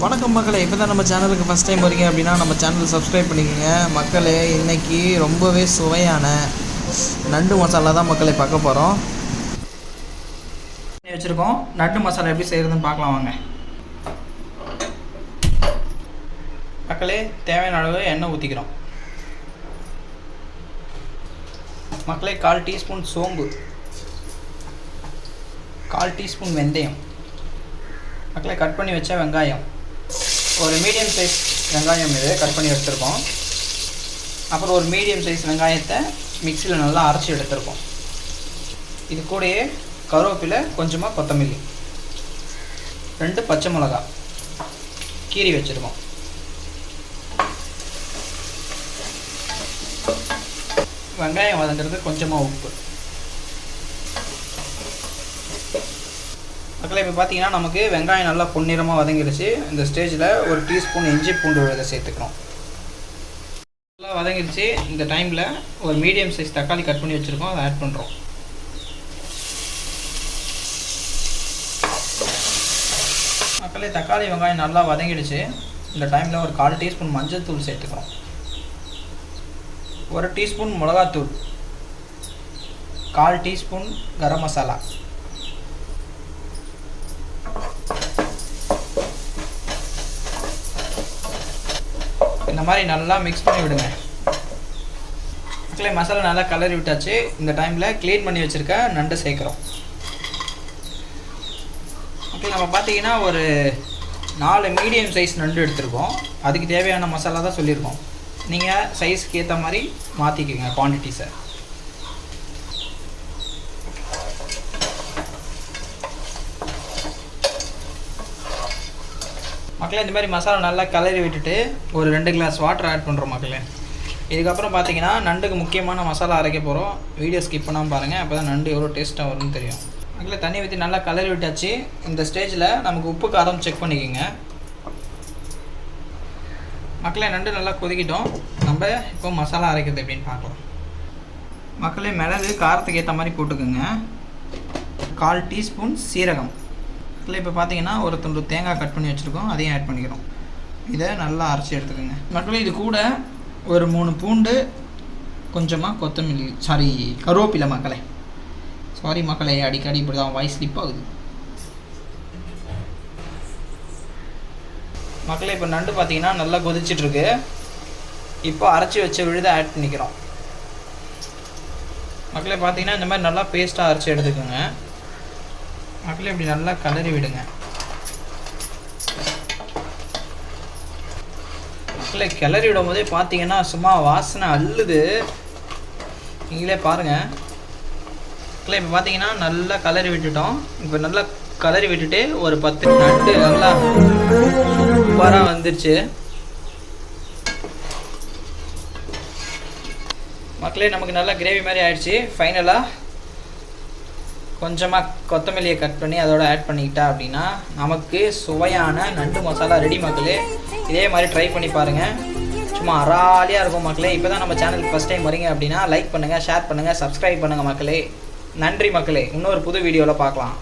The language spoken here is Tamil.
வணக்கம் மக்களே, இப்போ தான் நம்ம சேனலுக்கு ஃபஸ்ட் டைம் வரீங்க அப்படின்னா நம்ம சேனலை சப்ஸ்கிரைப் பண்ணிக்கோங்க மக்களே. இன்றைக்கி ரொம்பவே சுவையான நண்டு மசாலா தான் மக்களே பார்க்க போகிறோம். வச்சுருக்கோம் நண்டு மசாலா எப்படி செய்கிறதுன்னு பார்க்கலாம் வாங்க மக்களே. தேவையான அளவு எண்ணெய் ஊற்றிக்கிறோம் மக்களே. 1/4 டீஸ்பூன் சோம்பு, 1/4 டீஸ்பூன் வெந்தயம் மக்களே. கட் பண்ணி வச்ச வெங்காயம், ஒரு மீடியம் சைஸ் வெங்காயம் இது கட் பண்ணி எடுத்துருக்கோம். அப்புறம் ஒரு மீடியம் சைஸ் வெங்காயத்தை மிக்சியில் நல்லா அரைச்சி எடுத்துருக்கோம். இது கூடயே கருவேப்பிலை, கொஞ்சமாக கொத்தமல்லி, 2 பச்சை மிளகா கீரி வச்சுருக்கோம். வெங்காயம் வதங்கிறது கொஞ்சமாக உப்பு மக்களே. இப்போ பார்த்தீங்கன்னா நமக்கு வெங்காயம் நல்லா பொன்னிறமாக வதங்கிடுச்சு. இந்த ஸ்டேஜில் ஒரு டீஸ்பூன் இஞ்சி பூண்டு விழுதை சேர்த்துக்கிறோம். நல்லா வதங்கிடுச்சு. இந்த டைமில் ஒரு மீடியம் சைஸ் தக்காளி கட் பண்ணி வச்சுருக்கோம், அதை ஆட் பண்ணுறோம். மக்களே, தக்காளி வெங்காயம் நல்லா வதங்கிடுச்சு. இந்த டைமில் ஒரு 1/4 டீஸ்பூன் மஞ்சள் தூள் சேர்த்துக்கிறோம், 1 டீஸ்பூன் மிளகாத்தூள், 1/4 டீஸ்பூன் கரம் மசாலா, இந்த மாதிரி நல்லா மிக்ஸ் பண்ணி விடுங்க மக்களே. மசாலா நல்லா கலரி விட்டாச்சு. இந்த டைமில் க்ளீன் பண்ணி வச்சுருக்க நண்டை சேர்க்குறோம் மக்களே. நம்ம பார்த்தீங்கன்னா ஒரு 4 மீடியம் சைஸ் நண்டு எடுத்துருக்கோம். அதுக்கு தேவையான மசாலா தான் சொல்லியிருக்கோம். நீங்கள் சைஸ்க்கு ஏற்ற மாதிரி மாற்றிக்கோங்க குவான்டிட்டிஸை. மக்களே, இந்த மாதிரி மசாலா நல்லா கலரி விட்டுட்டு ஒரு 2 கிளாஸ் வாட்டர் ஆட் பண்ணுறோம் மக்களே. இதுக்கப்புறம் பார்த்தீங்கன்னா நண்டுக்கு முக்கியமான மசாலா அரைக்க போகிறோம். வீடியோ ஸ்கிப் பண்ணாமல் பாருங்கள், அப்போ தான் நண்டு எவ்வளோ டேஸ்ட்டாக வரும்னு தெரியும் மக்களே. தண்ணி ஊற்றி நல்லா கலரி விட்டாச்சு. இந்த ஸ்டேஜில் நமக்கு உப்பு காரம் செக் பண்ணிக்கோங்க மக்களே. நண்டு நல்லா கொதிக்கிட்டோம். நம்ம இப்போ மசாலா அரைக்கிறது எப்படின்னு பார்க்கலாம் மக்களே. மிளகு காரத்துக்கு ஏற்ற மாதிரி போட்டுக்கோங்க. 1/4 டீஸ்பூன் சீரகம் மக்களே. இப்போ பார்த்தீங்கன்னா ஒரு துண்டு தேங்காய் கட் பண்ணி வச்சுருக்கோம், அதையும் ஆட் பண்ணிக்கிறோம். இதை நல்லா அரைச்சி எடுத்துக்கோங்க மக்களே. இது கூட ஒரு 3 பூண்டு, கொஞ்சமாக கொத்தமல்லி, கருவேப்பிலை மக்களே. சாரி மக்களே, அடிக்கடி இப்படி தான் வாய்ஸ் ஸ்லிப் ஆகுது மக்களே. இப்போ நண்டு பார்த்தீங்கன்னா நல்லா கொதிச்சிட்ருக்கு. இப்போ அரைச்சி வச்ச விழுதை ஆட் பண்ணிக்கிறோம் மக்களே. பார்த்தீங்கன்னா இந்த மாதிரி நல்லா பேஸ்ட்டாக அரைச்சி எடுத்துக்கோங்க மக்களே. இப்படி நல்லா கலரி விடுங்க மக்களே. கிளறி விடும் போதே பார்த்தீங்கன்னா சும்மா வாசனை அள்ளுது, நீங்களே பாருங்கள் மக்களே. இப்போ பார்த்தீங்கன்னா நல்லா கலரி விட்டுட்டோம். இப்போ நல்லா கலரி விட்டுட்டு ஒரு 10 நண்டு நல்லா சூப்பராக வந்துருச்சு மக்களே. நமக்கு நல்லா கிரேவி மாதிரி ஆயிடுச்சு. ஃபைனலாக கொஞ்சமாக கொத்தமல்லியை கட் பண்ணி அதோட ஆட் பண்ணிக்கிட்டா அப்படின்னா நமக்கு சுவையான நண்டு மசாலா ரெடி மக்களே. இதே மாதிரி ட்ரை பண்ணி பாருங்கள், சும்மா அராலியாக இருக்கும் மக்களே. இப்போ தான் நம்ம சேனலுக்கு ஃபஸ்ட் டைம் வரீங்க அப்படின்னா லைக் பண்ணுங்கள், ஷேர் பண்ணுங்கள், சப்ஸ்கிரைப் பண்ணுங்கள் மக்களே. நன்றி மக்களே. இன்னொரு புது வீடியோவில் பார்க்கலாம்.